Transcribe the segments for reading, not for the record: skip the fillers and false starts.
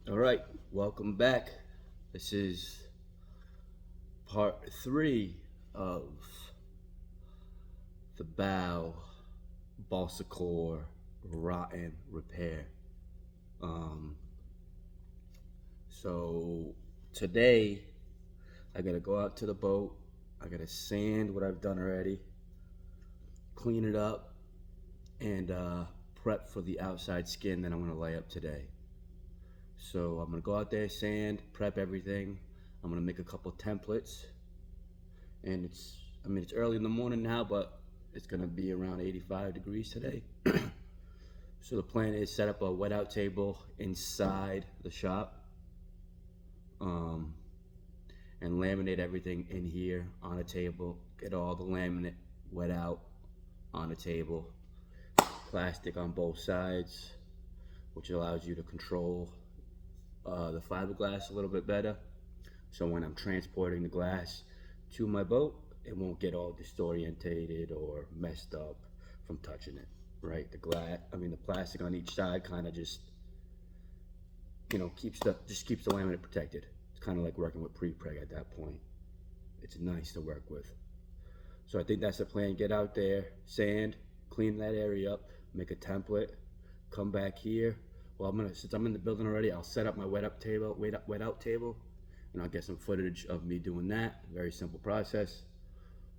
All right, welcome back. This is part 3 of the bow balsa core rotten repair. Um, so today I gotta go out to the boat. I gotta sand what I've done already, clean it up, and prep for the outside skin that I'm gonna lay up today. So I'm gonna go out there, sand, prep everything. I'm gonna make a couple templates, and it's early in the morning now, but it's gonna be around 85 degrees today. So the plan is set up a wet out table inside the shop, um, and laminate everything in here on a table. Get all the laminate wet out on a table. Plastic on both sides, which allows you to control the fiberglass a little bit better. So when I'm transporting the glass to my boat, it won't get all disorientated or messed up from touching it, right? The plastic on each side kind of just, keeps the laminate protected. It's kind of like working with pre-preg at that point. It's nice to work with. So I think that's the plan. Get out there, sand, clean that area up, make a template, come back here. Well, since I'm in the building already, I'll set up my wet out table, and I'll get some footage of me doing that. Very simple process.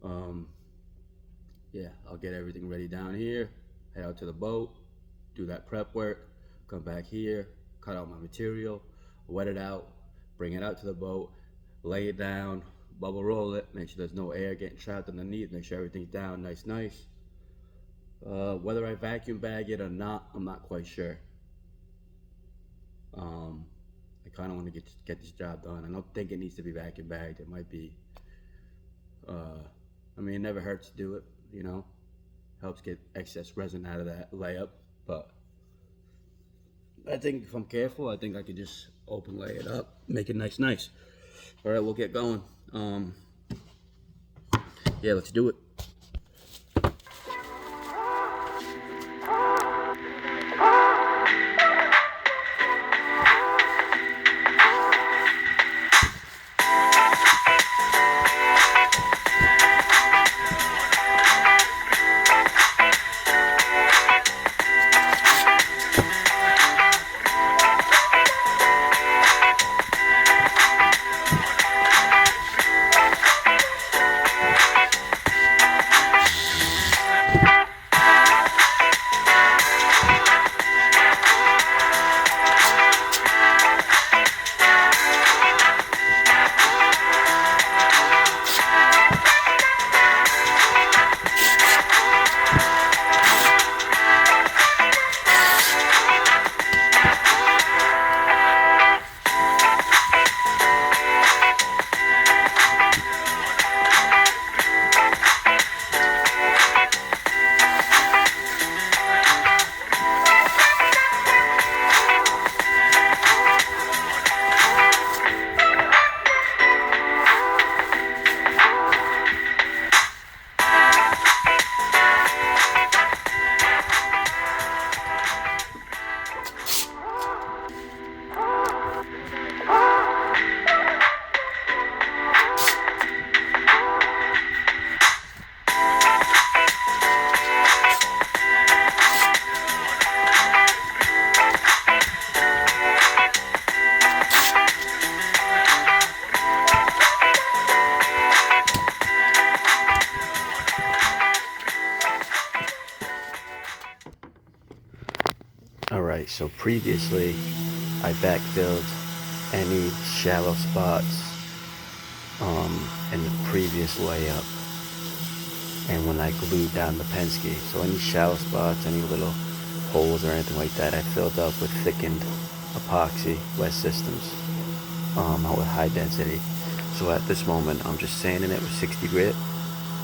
Yeah, I'll get everything ready down here, head out to the boat, do that prep work, come back here, cut out my material, wet it out, bring it out to the boat, lay it down, bubble roll it, make sure there's no air getting trapped underneath, make sure everything's down nice. Whether I vacuum bag it or not, I'm not quite sure. I kind of want to get this job done. I don't think it needs to be vacuum bagged. It might be, it never hurts to do it, helps get excess resin out of that layup. But I think if I'm careful, I think I could just open lay it up, make it nice. All right, we'll get going. Yeah, let's do it. Alright, so previously I backfilled any shallow spots in the previous layup, and when I glued down the Penske, so any shallow spots, any little holes or anything like that, I filled up with thickened epoxy wet systems with high density. So at this moment I'm just sanding it with 60 grit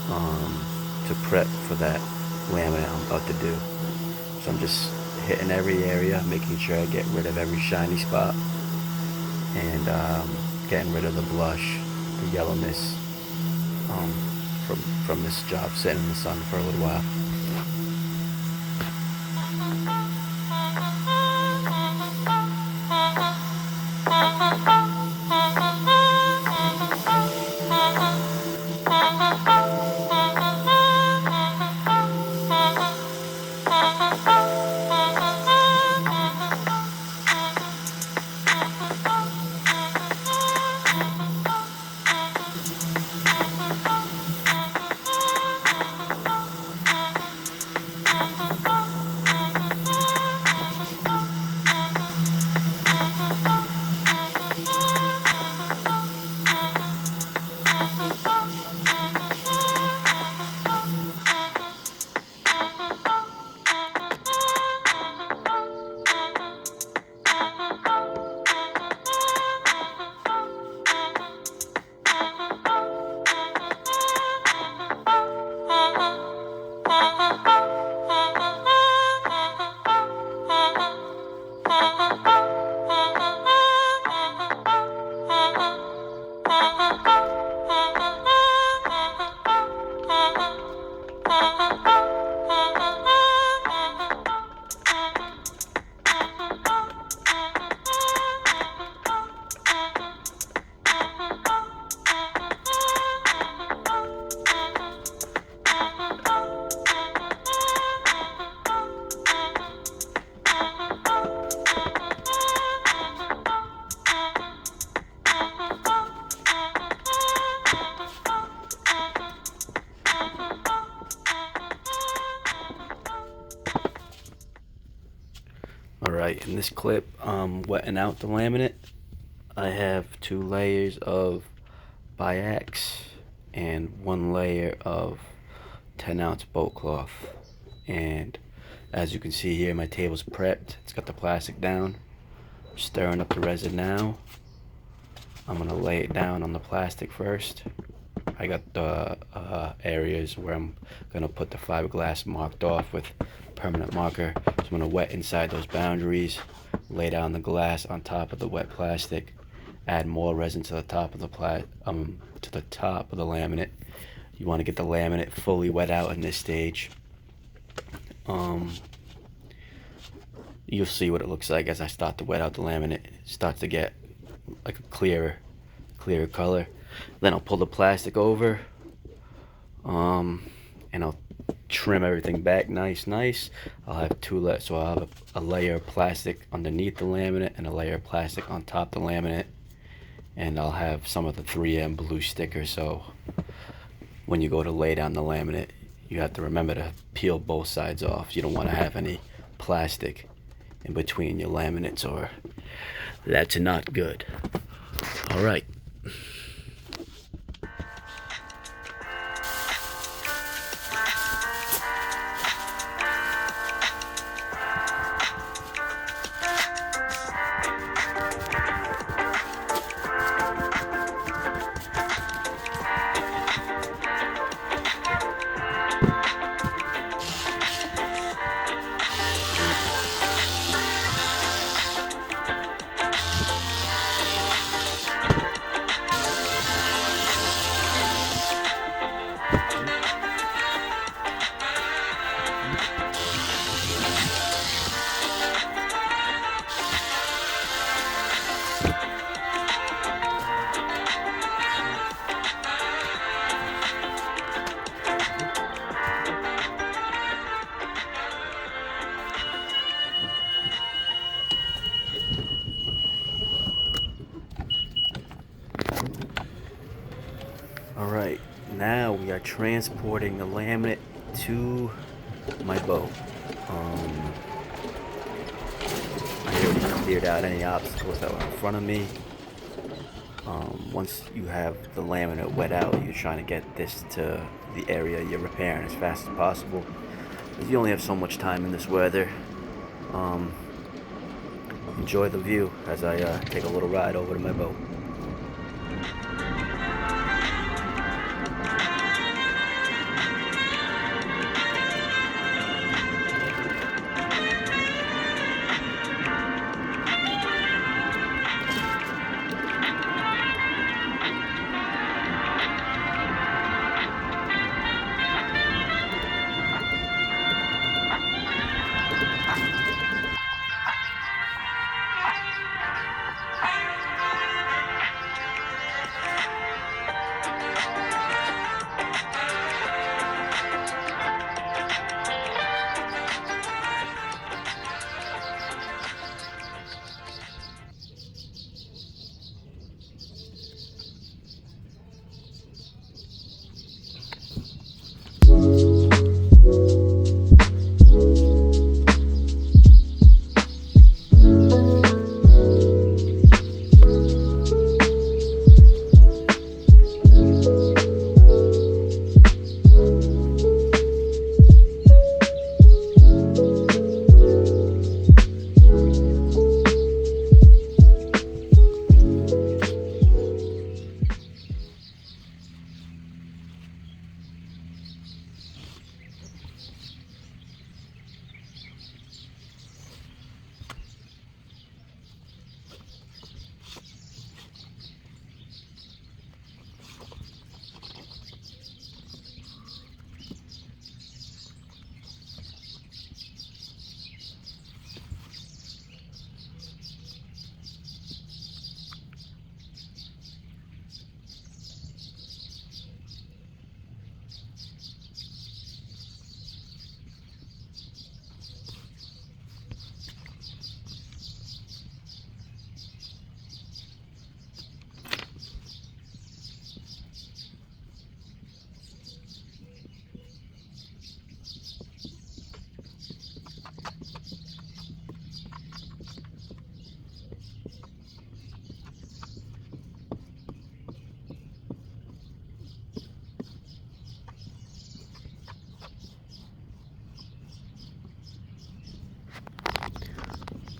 to prep for that laminate I'm about to do. So I'm just hitting every area, making sure I get rid of every shiny spot, and getting rid of the blush, the yellowness from this job sitting in the sun for a little while. in this clip, I'm wetting out the laminate. I have 2 layers of biax and 1 layer of 10-ounce boat cloth. And as you can see here, my table's prepped. It's got the plastic down. Stirring up the resin now. I'm gonna lay it down on the plastic first. I got the areas where I'm gonna put the fiberglass marked off with permanent marker. So I'm gonna wet inside those boundaries, lay down the glass on top of the wet plastic, add more resin to the top of the laminate. You want to get the laminate fully wet out in this stage. You'll see what it looks like as I start to wet out the laminate. It starts to get like a clearer color. Then I'll pull the plastic over, and I'll trim everything back nice. I'll have 2 layers, so I'll have a layer of plastic underneath the laminate and a layer of plastic on top of the laminate. And I'll have some of the 3M blue sticker, so when you go to lay down the laminate, you have to remember to peel both sides off. You don't want to have any plastic in between your laminates, or that's not good. All right. Alright, now we are transporting the laminate to my boat. I already cleared out any obstacles that were in front of me. Once you have the laminate wet out, you're trying to get this to the area you're repairing as fast as possible. Because you only have so much time in this weather. Enjoy the view as I take a little ride over to my boat.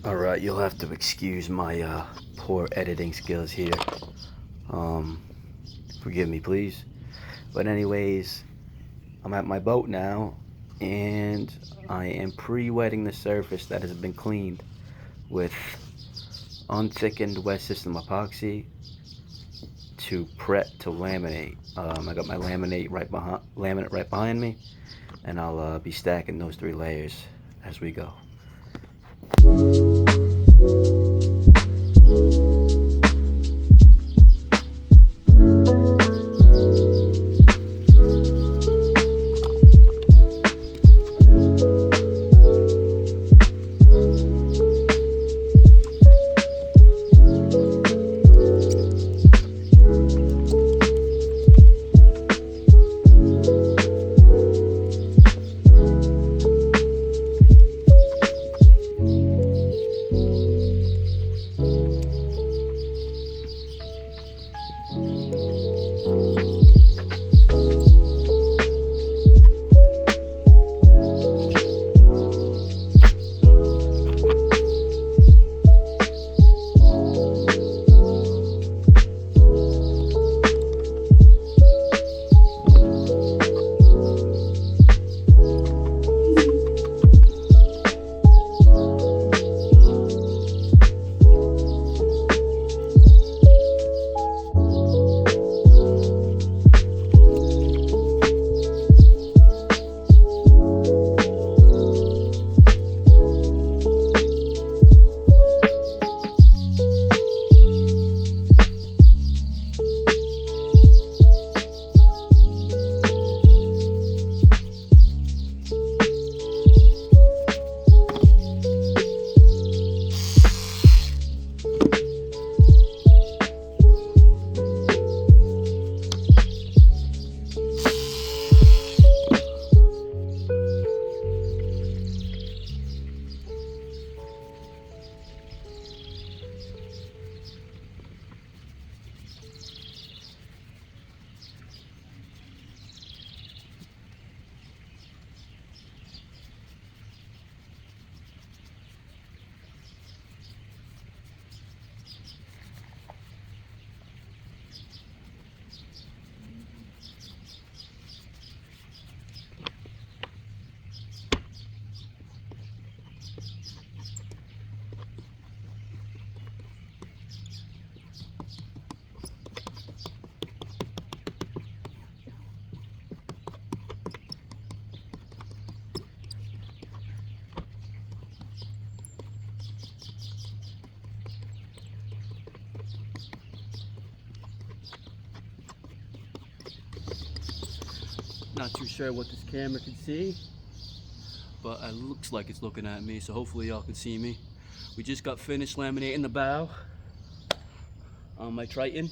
Alright, you'll have to excuse my poor editing skills here. Forgive me, please. But anyways, I'm at my boat now, and I am pre-wetting the surface that has been cleaned with unthickened wet system epoxy to prep to laminate. I got my laminate right behind me, and I'll be stacking those 3 layers as we go. Not too sure what this camera can see, but it looks like it's looking at me, so hopefully y'all can see me. We just got finished laminating the bow on my Triton.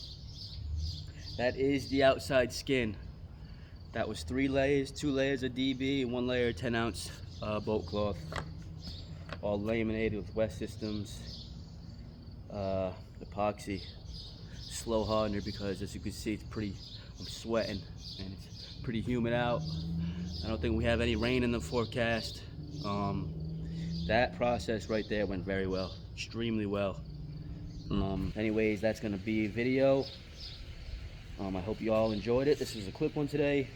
That is the outside skin. That was 3 layers, 2 layers of DB and 1 layer of 10-ounce boat cloth. All laminated with wet systems, epoxy, slow hardener, because as you can see, I'm sweating and it's pretty humid out. I don't think we have any rain in the forecast. That process right there went very well, extremely well. Anyways, that's gonna be a video. I hope you all enjoyed it. This was a quick one today.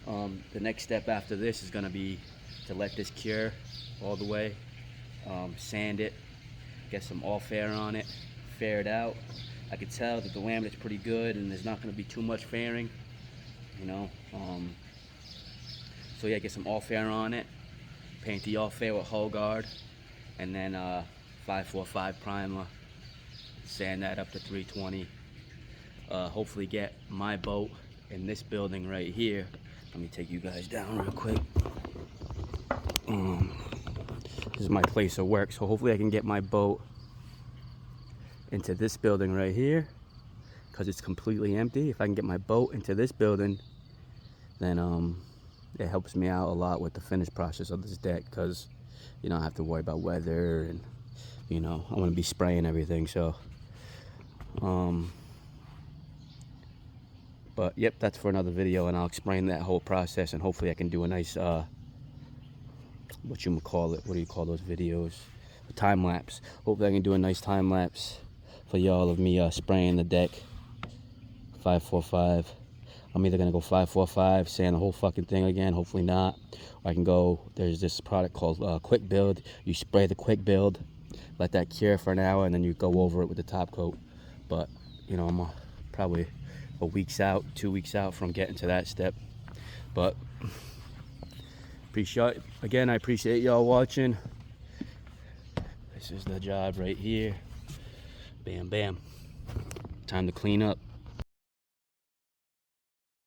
The next step after this is gonna be to let this cure all the way, sand it, get some off air on it, fair it out. I could tell that the laminate's pretty good and there's not gonna be too much fairing, you know. So yeah, get some off air on it, paint the off air with hull guard, and then 545 primer, sand that up to 320. Hopefully get my boat in this building right here. Let me take you guys down real quick. This is my place of work, so hopefully I can get my boat into this building right here, because it's completely empty. If I can get my boat into this building, then it helps me out a lot with the finish process of this deck, because you don't have to worry about weather, and you know, I'm gonna be spraying everything. So but yep, that's for another video, and I'll explain that whole process, and hopefully I can do a nice what do you call those videos, time lapse. Hopefully I can do a nice time lapse for y'all of me spraying the deck. 545. I'm either gonna go 545, sand the whole fucking thing again, hopefully not. Or I can go, there's this product called Quick Build. You spray the Quick Build, let that cure for an hour, and then you go over it with the top coat. But, you know, I'm probably a week's out, 2 weeks out from getting to that step. But, I appreciate y'all watching. This is the job right here. Bam, bam. Time to clean up.